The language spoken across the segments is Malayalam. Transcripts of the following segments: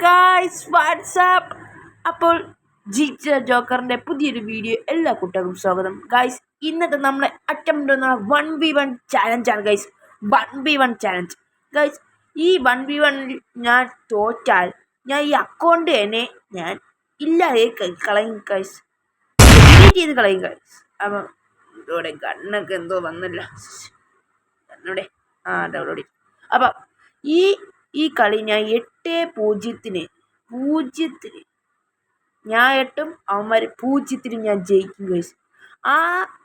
Guys WhatsApp. അപ്പോൾ ജിജ ജോക്കറിൻ്റെ പുതിയൊരു വീഡിയോ എല്ലാ കൂട്ടർക്കും സ്വാഗതം. ഗായ്സ് ഇന്നത്തെ നമ്മുടെ അറ്റംപ്റ്റ് എന്ന 1v1 ചാലഞ്ചാണ് guys. 1v1 challenge guys. ഈ 1v1 ഞാൻ തോറ്റാൽ ഞാൻ ഈ അക്കൗണ്ട് തന്നെ ഞാൻ ഇല്ലാതെ കളയും ഗൈസ്, ഡിലീറ്റ് ചെയ്ത് കളയും ഗൈസ്. അപ്പം ഇതോടെ ഗണ്ണൊക്കെ എന്തോ വന്നില്ല ഗണ്ണോടെ ഡൗൺലോഡ്. അപ്പം ഈ കളി ഞാൻ 8-0 ഞാൻ 8-ഉം അവന്മാർ 0-ന് ഞാൻ ജയിക്കും ഗൈസ്. ആ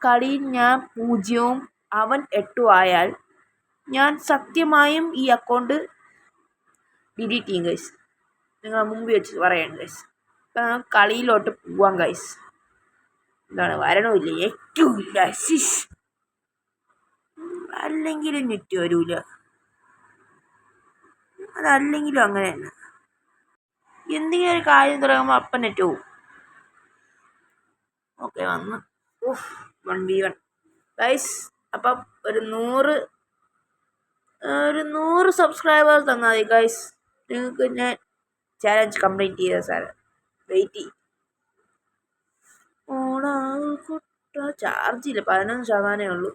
കളിയിൽ ഞാൻ 0-ഉം അവൻ 8-ഉം ആയാൽ ഞാൻ സത്യമായും ഈ അക്കൗണ്ട് ഡിലീറ്റ് ചെയ്യും ഗൈസ്. നിങ്ങൾ മുമ്പ് വെച്ച് പറയാം ഗൈസ്. ഇപ്പം കളിയിലോട്ട് പോവാം ഗൈസ്. എന്താണ് വരണമില്ല, ഏറ്റവും ഇല്ല, അല്ലെങ്കിലും നെറ്റ് വരൂല, അതല്ലെങ്കിലും അങ്ങനെ തന്നെ. എന്തെങ്കിലും ഒരു കാര്യം തുടങ്ങുമ്പോൾ അപ്പം നെറ്റ് പോവും. ഓക്കെ വന്ന് 1v1 ഗൈസ്. അപ്പം ഒരു 100 സബ്സ്ക്രൈബേഴ്സ് തന്നാൽ മതി ഗൈസ്. നിങ്ങൾക്ക് ഞാൻ ചാലഞ്ച് കംപ്ലീറ്റ് ചെയ്ത സാറ് വെയിറ്റ് ചെയ്യും. ചാർജില്ല, 11% ഉള്ളൂ.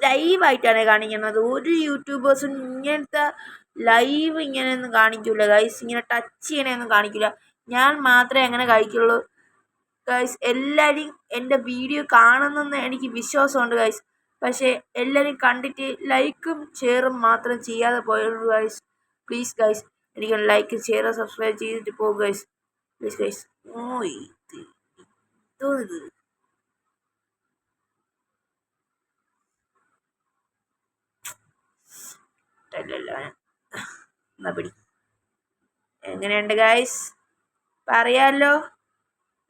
ലൈവായിട്ടാണ് കാണിക്കുന്നത്. ഒരു യൂട്യൂബേഴ്സും ഇങ്ങനത്തെ ലൈവ് ഇങ്ങനെയൊന്നും കാണിക്കില്ല ഗൈസ്. ഇങ്ങനെ ടച്ച് ചെയ്യണയൊന്നും കാണിക്കില്ല. ഞാൻ മാത്രമേ അങ്ങനെ കഴിക്കുള്ളൂ ഗൈസ്. എല്ലാവരും എൻ്റെ വീഡിയോ കാണുന്നെന്ന് എനിക്ക് വിശ്വാസമുണ്ട് ഗൈസ്. പക്ഷേ എല്ലാവരും കണ്ടിട്ട് ലൈക്കും ഷെയറും മാത്രം ചെയ്യാതെ പോയുള്ളൂ ഗൈസ്. പ്ലീസ് ഗൈസ്, എനിക്ക് ലൈക്ക് ഷെയർ സബ്സ്ക്രൈബ് ചെയ്തിട്ട് പോകും ഗൈസ്. Please guys. ഇത് എന്നാ പിടി. എങ്ങനെയുണ്ട് ഗൈസ് പറയാലോ?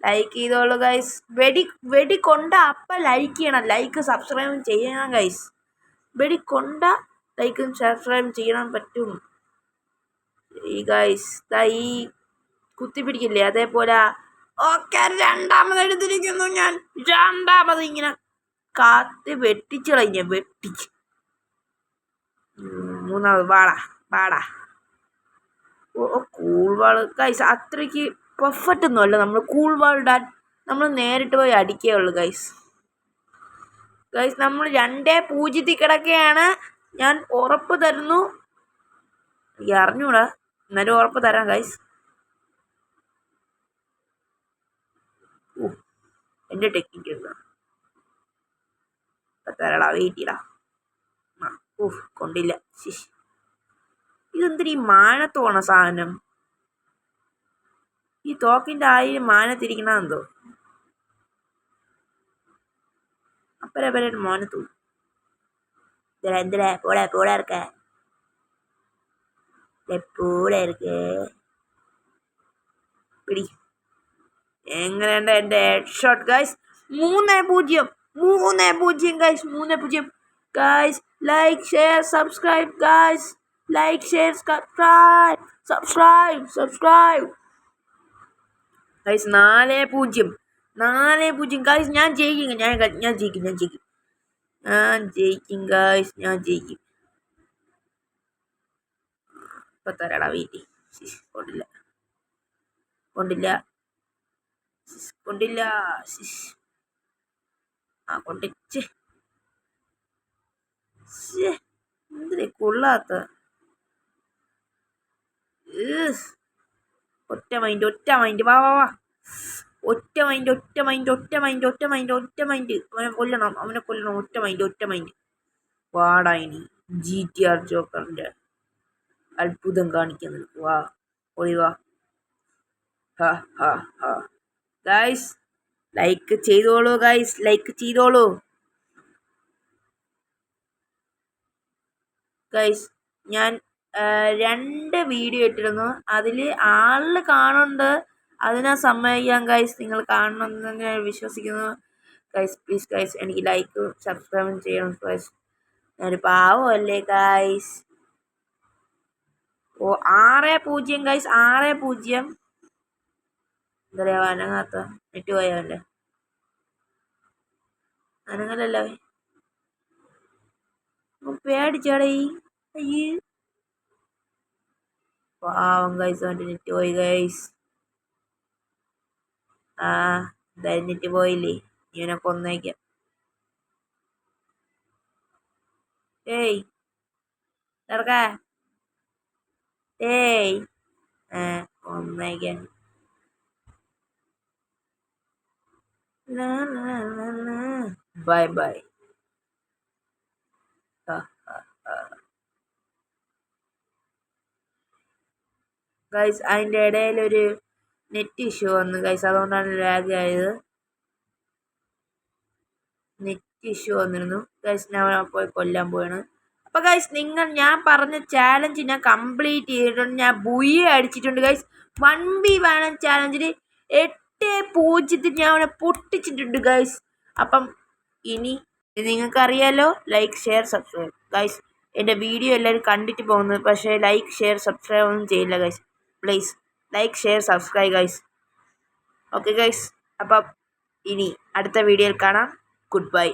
ലൈക്ക് ചെയ്തോളൂ ഗൈസ്. വെടി കൊണ്ട അപ്പം ലൈക്ക് ചെയ്യണം, ലൈക്ക് സബ്സ്ക്രൈബും ചെയ്യണം ഗൈസ്. വെടി കൊണ്ട ലൈക്കും സബ്സ്ക്രൈബും ചെയ്യണം പറ്റും ഈ ഗൈസ്. ഈ കുത്തിപ്പിടിക്കില്ലേ, അതേപോലെ ഓക്കെ രണ്ടാമത് എടുത്തിരിക്കുന്നു ഞാൻ. രണ്ടാമത് ഇങ്ങനെ കാത്ത് വെട്ടിച്ച് കളഞ്ഞ വെട്ടിച്ച്. മൂന്നാമത് വാടാ. കൂൾ വാൾ ഗൈസ്. അത്രയ്ക്ക് പെർഫെക്റ്റ് ഒന്നും അല്ല നമ്മൾ കൂൾ വാൾ ഇടാൻ. നമ്മൾ നേരിട്ട് പോയി അടിക്കുകയുള്ളൂ ഗൈസ്. നമ്മൾ 2-0 കിടക്കുകയാണ്. ഞാൻ ഉറപ്പ് തരുന്നു, എനിക്ക് അറിഞ്ഞൂടാ എന്നാലും ഉറപ്പ് തരാം ഗൈസ്. എൻ്റെ ടെക്നിക്ക് എന്താ തരടാ, വെയിറ്റ് ചെയ്യടാ. കൊണ്ടില്ല. ഇതെന്തിനീ മാനത്തോണ സാധനം? ഈ തോക്കിൻ്റെ ആയിരം മാനത്തിരിക്കണമെന്തോ. അപ്പരെ മാനത്തു എന്തിനാ പോടാ ഇറക്ക പിടി. എങ്ങനെയുണ്ട് എൻ്റെ head shot guys? 3-0 guys. 3-0 guys. Like share subscribe guys. Like share subscribe guys. 4-0 guys. ഞാൻ ജയിക്കും ഗൈസ്. ഞാൻ ജയിക്കും. ഇപ്പം തരാടാ, വെയിറ്റ്. കൊണ്ടില്ല. കൊണ്ടിച്ച് എന്തിനേ കൊള്ളാത്ത. ഒറ്റ മൈൻഡ് വാ. ഒറ്റ മൈൻഡ്. അവനെ കൊല്ലണം. ഒറ്റ മൈൻഡ്. വാടാ ഇനി GTR ജോക്കറിന്റെ അത്ഭുതം കാണിക്കുന്നത്. വാ ഒളിവാ. ഗൈസ് ലൈക്ക് ചെയ്തോളൂ ഗൈസ്. ഗൈസ് ഞാൻ 2 വീഡിയോ ഇട്ടിരുന്നു. അതിൽ ആളിൽ കാണുന്നുണ്ട്. അതിനാ സമ്മതിക്കാം ഗൈസ്. നിങ്ങൾ കാണണമെന്ന് ഞാൻ വിശ്വസിക്കുന്നു ഗൈസ്. പ്ലീസ് ഗൈസ്, എനിക്ക് ലൈക്കും സബ്സ്ക്രൈബും ചെയ്യണം ഗൈസ്. ഞാനൊരു പാവമല്ലേ ഗൈസ്. 6-0 ഗൈസ്. 6-0. എന്താ പറയുക, അനങ്ങാത്ത നെറ്റ് പോയല്ലേ? അനങ്ങലല്ലേ? പേടിച്ചാടേ. അയ്യേ പാവം ഗൈസ്, അവൻ്റെ നെറ്റ് പോയി ഗൈസ്. ആ എന്തായാലും നെറ്റ് പോയില്ലേ, ഇവനെ കൊന്നേക്കാം. ഏയ് നടക്കാ. ഏയ് കൊന്നേക്കാൻ. Bye bye. ഗൈസ് അതിൻ്റെ ഇടയിലൊരു നെറ്റ് ഇഷ്യൂ വന്നു ഗൈസ്, അതുകൊണ്ടാണ് ലാഗ് ആയത്. നെറ്റ് ഇഷ്യൂ വന്നിരുന്നു ഗൈസ്. ഞാൻ പോയി കൊല്ലാൻ പോവാണ്. അപ്പൊ ഗൈസ് ഞാൻ പറഞ്ഞ ചാലഞ്ച് ഞാൻ കംപ്ലീറ്റ് ചെയ്തിട്ടുണ്ട്. ഞാൻ ബുയി അടിച്ചിട്ടുണ്ട് ഗൈസ്. 1v1 ചാലഞ്ചിന് 8-0 ഞാൻ അവനെ പൊട്ടിച്ചിട്ടുണ്ട് ഗൈസ്. അപ്പം ഇനി നിങ്ങൾക്ക് അറിയാലോ, ലൈക്ക് ഷെയർ സബ്സ്ക്രൈബ് ഗൈസ്. എൻ്റെ വീഡിയോ എല്ലാവരും കണ്ടിട്ട് പോകുന്നത്, പക്ഷേ ലൈക്ക് ഷെയർ സബ്സ്ക്രൈബ് ഒന്നും ചെയ്യില്ല guys. Please like share subscribe guys. Okay guys, അപ്പം ഇനി അടുത്ത വീഡിയോയിൽ കാണാം. Good bye.